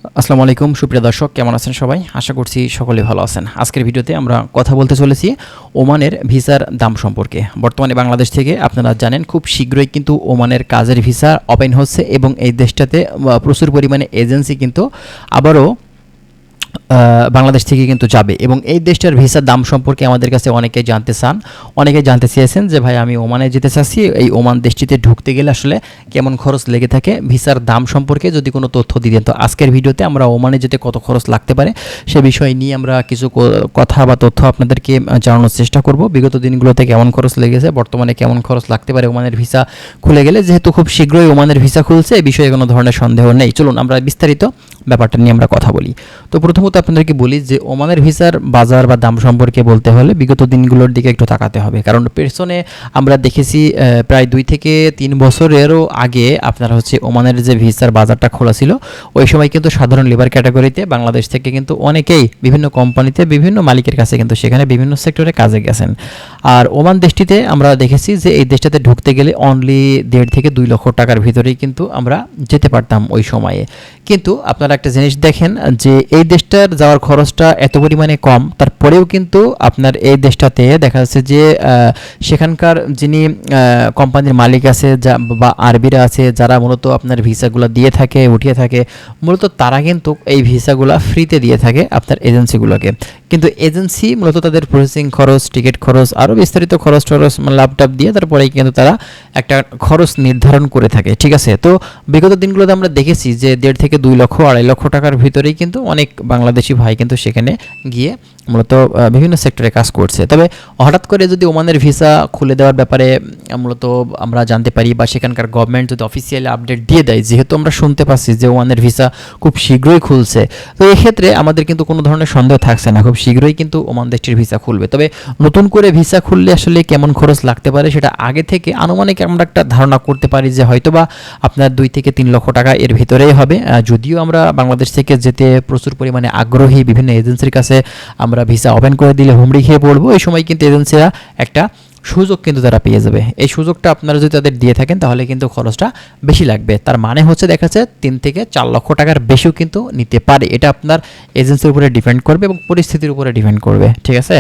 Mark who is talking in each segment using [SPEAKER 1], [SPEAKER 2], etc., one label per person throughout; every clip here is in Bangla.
[SPEAKER 1] আসসালামু আলাইকুম সুপ্রিয় দর্শক, কেমন আছেন সবাই? আশা করছি সকলে ভালো আছেন। আজকের ভিডিওতে আমরা কথা বলতে চলেছি ওমানের ভিসার দাম সম্পর্কে। বর্তমানে বাংলাদেশ থেকে আপনারা জানেন খুব শীঘ্রই কিন্তু ওমানের কাজের ভিসা ওপেন হচ্ছে এবং এই দেশটাতে প্রচুর পরিমাণে এজেন্সি কিন্তু আবারও বাংলাদেশ থেকে কিন্তু যাবে এবং এই দেশটার ভিসার দাম সম্পর্কে আমাদের কাছে অনেকেই জানতে চান, অনেকেই জানতে চেয়েছেন যে ভাই আমি ওমানে যেতে চাচ্ছি, এই ওমান দেশটিতে ঢুকতে গেলে আসলে কেমন খরচ লেগে থাকে, ভিসার দাম সম্পর্কে যদি কোনো তথ্য দিতেন। তো আজকের ভিডিওতে আমরা ওমানে যেতে কত খরচ লাগতে পারে সে বিষয় নিয়ে আমরা কিছু কথা বা তথ্য আপনাদেরকে জানানোর চেষ্টা করব। বিগত দিনগুলোতে কেমন খরচ লেগেছে, বর্তমানে কেমন খরচ লাগতে পারে ওমানের ভিসা খুলে গেলে, যেহেতু খুব শীঘ্রই ওমানের ভিসা খুলছে এই বিষয়ে কোনো ধরনের সন্দেহ নেই। চলুন আমরা বিস্তারিত ব্যাপারটা নিয়ে আমরা কথা বলি। তো প্রথমত আপনাদেরকে বলি যে ওমানের ভিসার বাজার বা দাম সম্পর্কে বলতে হলে বিগত দিনগুলোর দিকে একটু তাকাতে হবে, কারণ পেছনে আমরা দেখেছি প্রায় 2 থেকে 3 বছরেরও আগে আপনার ওমানের যে ভিসার বাজারটা খোলা ছিল ওই সময় কিন্তু সাধারণ লেবার ক্যাটাগরিতে বাংলাদেশ থেকে কিন্তু অনেকেই বিভিন্ন কোম্পানিতে বিভিন্ন মালিকের কাছে কিন্তু সেখানে বিভিন্ন সেক্টরে কাজে গেছেন। আর ওমান দেশটিতে আমরা দেখেছি যে এই দেশটাতে ঢুকতে গেলে অনলি 1.5 থেকে 2 লক্ষ টাকার ভিতরেই কিন্তু আমরা যেতে পারতাম ওই সময়ে। কিন্তু আপনারা একটা জিনিস দেখেন যে এই দেশটার যাওয়ার খরচটা এত পরিমাণে কম, তারপরেও কিন্তু আপনার এই দেশটাতে দেখা যাচ্ছে যে সেখানকার যিনি কোম্পানির মালিক আছে বা আরবিরা আছে যারা মূলত আপনার ভিসাগুলো দিয়ে থাকে উঠিয়ে থাকে, মূলত তারা কিন্তু এই ভিসাগুলো ফ্রিতে দিয়ে থাকে আপনার এজেন্সিগুলোকে। কিন্তু এজেন্সি মূলত তাদের প্রসেসিং খরচ, টিকিট খরচ, আরও বিস্তারিত খরচ ল্যাপটপ দিয়ে তারপরেই কিন্তু তারা একটা খরচ নির্ধারণ করে থাকে, ঠিক আছে। তো বিগত দিনগুলোতে আমরা দেখেছি যে 1.5 থেকে 2 লক্ষ 2.5 লক্ষ টাকার ভিতরেই কিন্তু অনেক বাংলাদেশি ভাই কিন্তু সেখানে গিয়ে মূলত বিভিন্ন সেক্টরে কাজ করছে। তবে হঠাৎ করে যদি ওমানের ভিসা খুলে দেওয়ার ব্যাপারে মূলত আমরা জানতে পারি বা সেখানকার গভর্নমেন্ট যদি অফিসিয়ালি আপডেট দিয়ে দেয়, যেহেতু আমরা শুনতে পাচ্ছি যে ওমানের ভিসা খুব শীঘ্রই খুলছে, তো এক্ষেত্রে আমাদের কিন্তু কোনো ধরনের সন্দেহ থাকছে না, খুব শীঘ্রই কিন্তু ওমান দেশটির ভিসা খুলবে। তবে নতুন করে ভিসা খুললে আসলে কেমন খরচ লাগতে পারে সেটা আগে থেকে আনুমানিক আমরা একটা ধারণা করতে পারি যে হয়তোবা আপনার 2 থেকে 3 লক্ষ টাকা এর ভিতরেই হবে। যদিও আমরা বাংলাদেশ থেকে যেতে প্রচুর পরিমাণে আগ্রহী, বিভিন্ন এজেন্সির কাছে আমরা ভিসা ওপেন করে দিলে হুমড়ি খেয়ে পড়বো, এই সময় কিন্তু এজেন্সিরা একটা সুযোগ কিন্তু তারা পেয়ে যাবে। এই সুযোগটা আপনারা যদি তাদের দিয়ে থাকেন তাহলে কিন্তু খরচটা বেশি লাগবে। তার মানে দেখা যাচ্ছে 3 থেকে 4 লক্ষ টাকার বেশিও কিন্তু নিতে পারে। এটা আপনার এজেন্সির উপরে ডিপেন্ড করবে এবং পরিস্থিতির উপরে ডিপেন্ড করবে, ঠিক আছে।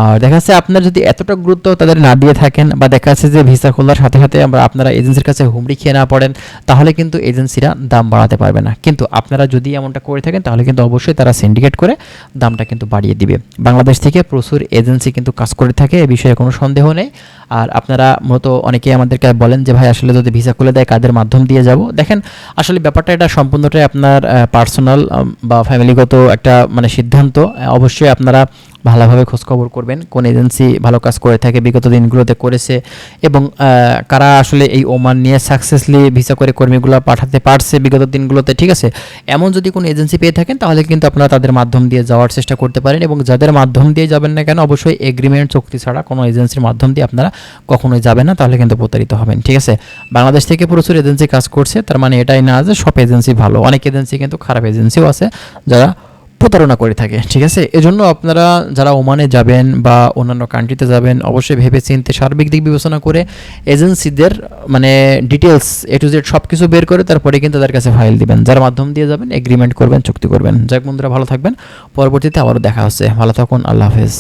[SPEAKER 1] আর দেখা যাচ্ছে আপনার যদি এতটা গুরুত্ব তাদের না দিয়ে থাকেন বা দেখা যাচ্ছে যে ভিসা খোলার সাথে সাথে আপনারা এজেন্সির কাছে হুমড়ি খেয়ে না পড়েন, তাহলে কিন্তু এজেন্সিরা দাম বাড়াতে পারবে না। কিন্তু আপনারা যদি এমনটা করে থাকেন তাহলে কিন্তু অবশ্যই তারা সিন্ডিকেট করে দামটা কিন্তু বাড়িয়ে দিবে। বাংলাদেশ থেকে প্রচুর এজেন্সি কিন্তু কাজ করে থাকে, এ বিষয়ে কোনো সন্দেহ নেই। আর আপনারা মূলত অনেকেই আমাদেরকে বলেন যে ভাই আসলে যদি ভিসা খুলে দেয় কাদের মাধ্যম দিয়ে যাব। দেখেন আসলে ব্যাপারটা এটা সম্পূর্ণটাই আপনার পার্সোনাল বা ফ্যামিলিগত একটা সিদ্ধান্ত। অবশ্যই আপনারা ভালোভাবে খোঁজখবর করবেন কোন এজেন্সি ভালো কাজ করে থাকে, বিগত দিনগুলোতে করেছে এবং কারা আসলে এই ওমান নিয়ে সাকসেসলি ভিসা করে কর্মীগুলো পাঠাতে পারছে বিগত দিনগুলোতে, ঠিক আছে। এমন যদি কোনো এজেন্সি পেয়ে থাকেন তাহলে কিন্তু আপনারা তাদের মাধ্যম দিয়ে যাওয়ার চেষ্টা করতে পারেন এবং যাদের মাধ্যম দিয়ে যাবেন না কেন অবশ্যই এগ্রিমেন্ট চুক্তি ছাড়া কোনো এজেন্সির মাধ্যম দিয়ে আপনারা কখনোই যাবেন না, তাহলে কিন্তু প্রতারিত হবেন, ঠিক আছে। বাংলাদেশ থেকে প্রচুর এজেন্সি কাজ করছে, তার মানে এটাই না যে সব এজেন্সি ভালো, অনেক এজেন্সি কিন্তু খারাপ এজেন্সিও আছে যারা প্রতারণা করে থাকে, ঠিক আছে। এজন্য আপনারা যারা ওমানে যাবেন বা অন্যান্য কান্ট্রিতে যাবেন অবশ্যই ভেবে চিন্তে সার্বিক দিক বিবেচনা করে এজেন্সিদের ডিটেলস A to Z সব কিছু বের করে তারপরে কিন্তু তাদের কাছে ফাইল দিবেন, যার মাধ্যম দিয়ে যাবেন এগ্রিমেন্ট করবেন, চুক্তি করবেন। যাক বন্ধুরা, ভালো থাকবেন, পরবর্তীতে আবারও দেখা হচ্ছে, ভালো থাকুন, আল্লাহ হাফেজ।